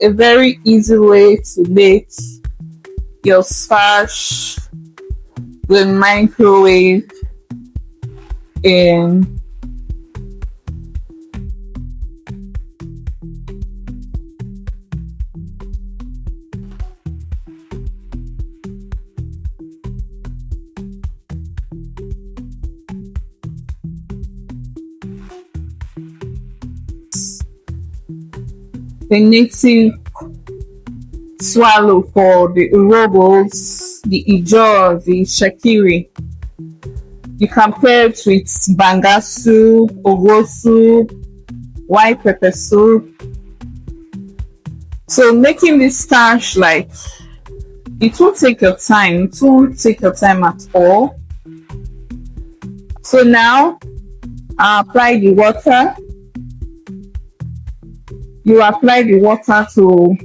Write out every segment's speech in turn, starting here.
A very easy way to make your starch with microwave in the native swallow for the urobos, the ijos, the shakiri. You can pair it with banga soup, ogo soup, white pepper soup. So making this starch, like, it won't take your time. It won't take your time at all. So now I apply the water. You apply the water to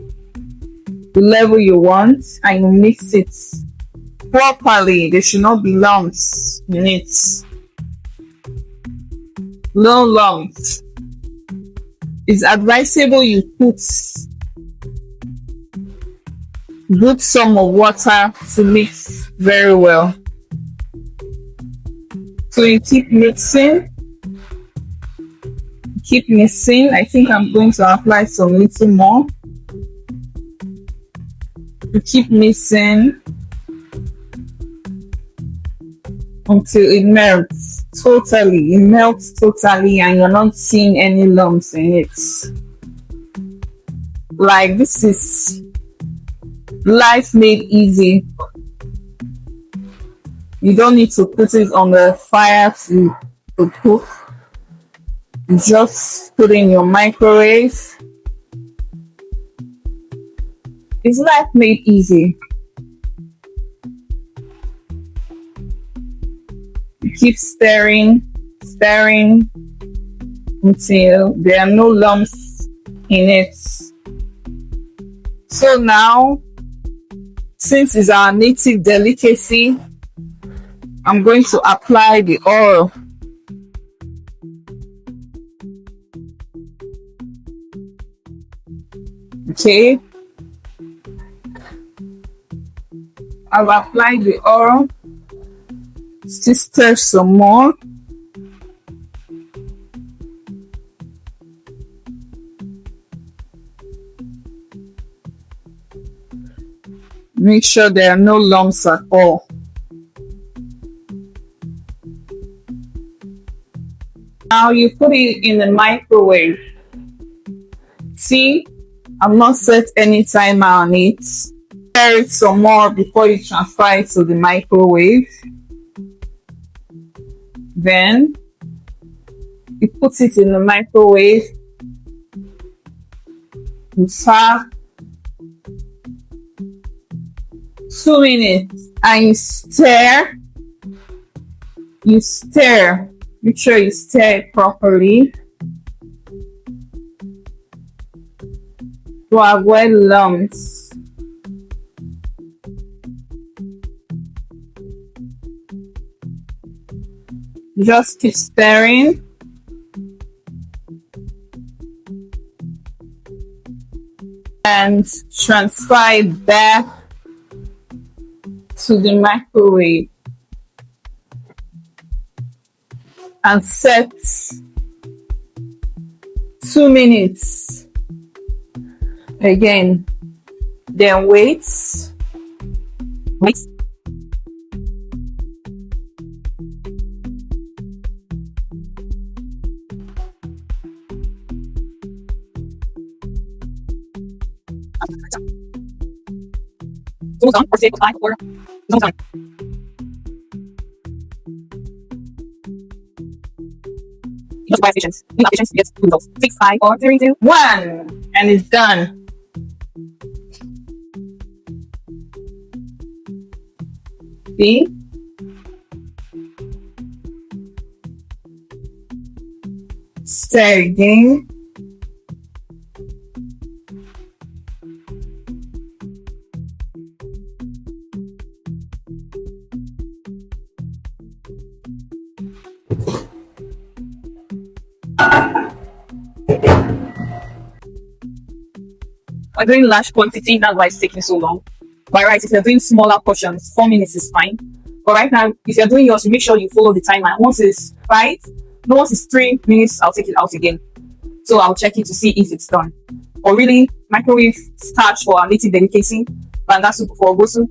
the level you want and you mix it properly. There should not be lumps in it. No lumps. It's advisable you put good sum of water to mix very well. So you keep mixing. Keep mixing. I think I'm going to apply some little more. You keep mixing until it melts totally. It melts totally and you're not seeing any lumps in it. Like, this is life made easy. You don't need to put it on the fire to cook. You just put in your microwave. It's life made easy. You keep stirring until there are no lumps in it. So now, since it's our native delicacy, I'm going to apply the oil. Okay, I've applied the oil. Still stir some more. Make sure there are no lumps at all. Now you put it in the microwave. See, I've not set any timer on it. Stir it some more before you transfer it to the microwave. Then you put it in the microwave. You serve 2 minutes and you stir. Make sure you stir it properly to avoid lumps. Just keep stirring. And transfer it back to the microwave and set 2 minutes again. Then wait. Just buy stations. New applications get good results. 6, 5, 4, 3, 2, 1. And it's done. See? Stir again. We're doing large quantity, that's why it's taking so long. But right, if you're doing smaller portions, 4 minutes is fine. But right now, if you're doing yours, make sure you follow the timer. Once it's 5, no, once it's 3 minutes, I'll take it out again. So I'll check it to see if it's done. Or really, microwave starch for our native delicacy, banga soup for gosu,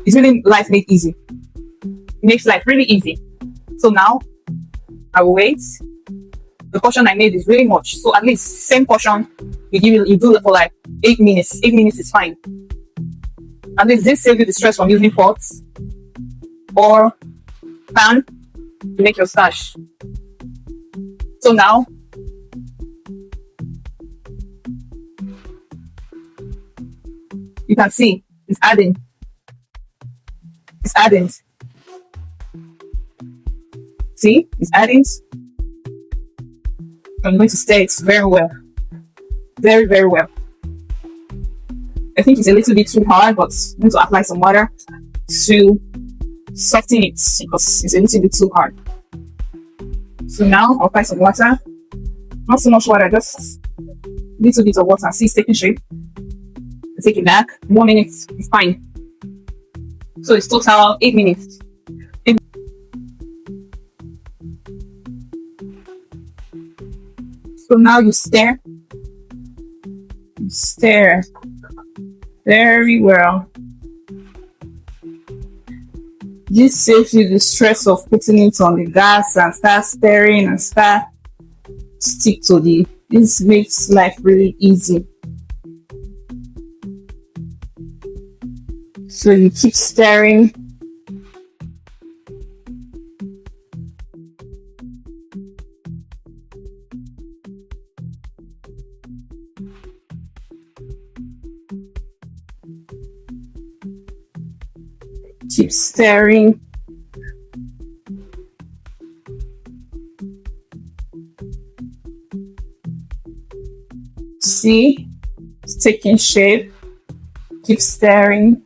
it's really life made easy. It makes life really easy. So now, I will wait. The portion I made is really much, so at least same portion you do it for like 8 minutes. 8 minutes is fine. At least this saves you the stress from using pots or pan to make your starch. So now, you can see it's adding. It's adding. See, it's adding. I'm going to stir it very well. Very, very well. I think it's a little bit too hard, but I'm going to apply some water to soften it because it's a little bit too hard. So now I'll apply some water. Not so much water, just a little bit of water. See, it's taking shape. I'll take it back. 1 minute is fine. So it's total 8 minutes. So now you stir. You stir very well. This saves you the stress of putting it on the gas and start stirring and start stick to the. This makes life really easy. So you keep stirring. Keep stirring. See, it's taking shape. Keep stirring.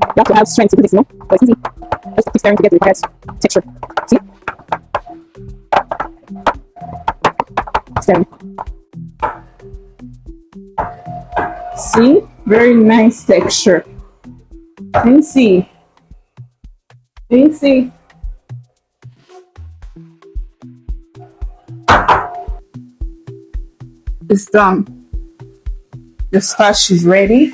You have to have strength to do this, no? But it's easy. Just keep stirring to get the required texture. See? Stirring. See? Very nice texture. Can you see? Can you see? It's done. The starch is ready.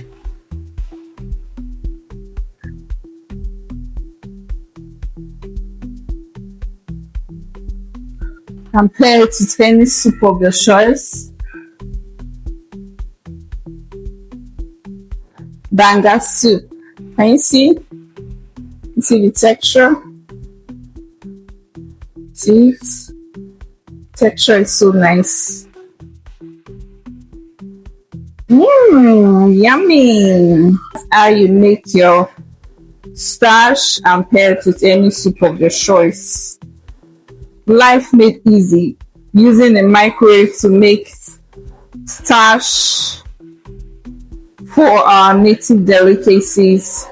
Compare it to any soup of your choice. Banga soup. Can you see? You see the texture? See it? Texture is so nice. Yummy! That's how you make your starch and pair it with any soup of your choice. Life made easy. Using a microwave to make starch for our native delicacies.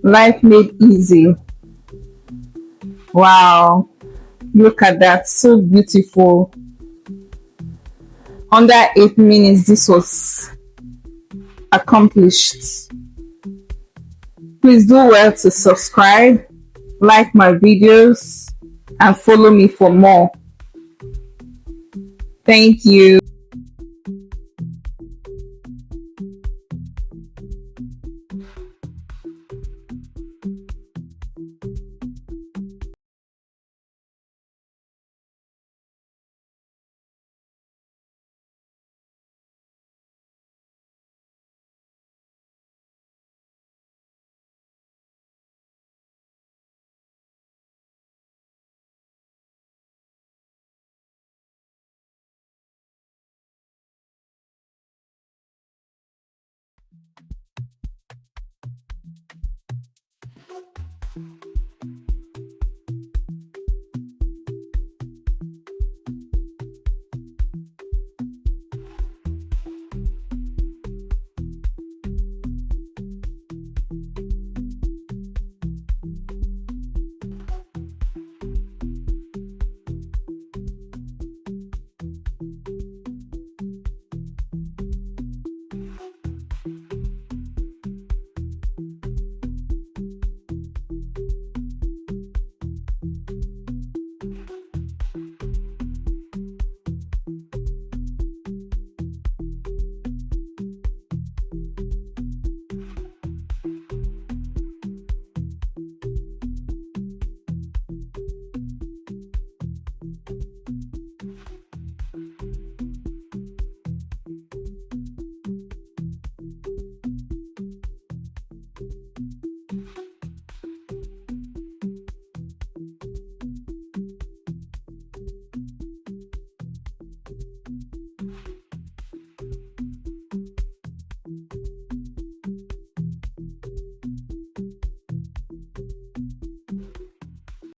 Life made easy. Wow. Look at that. So beautiful. Under 8 minutes, this was accomplished. Please do well to subscribe, like my videos, and follow me for more. Thank you.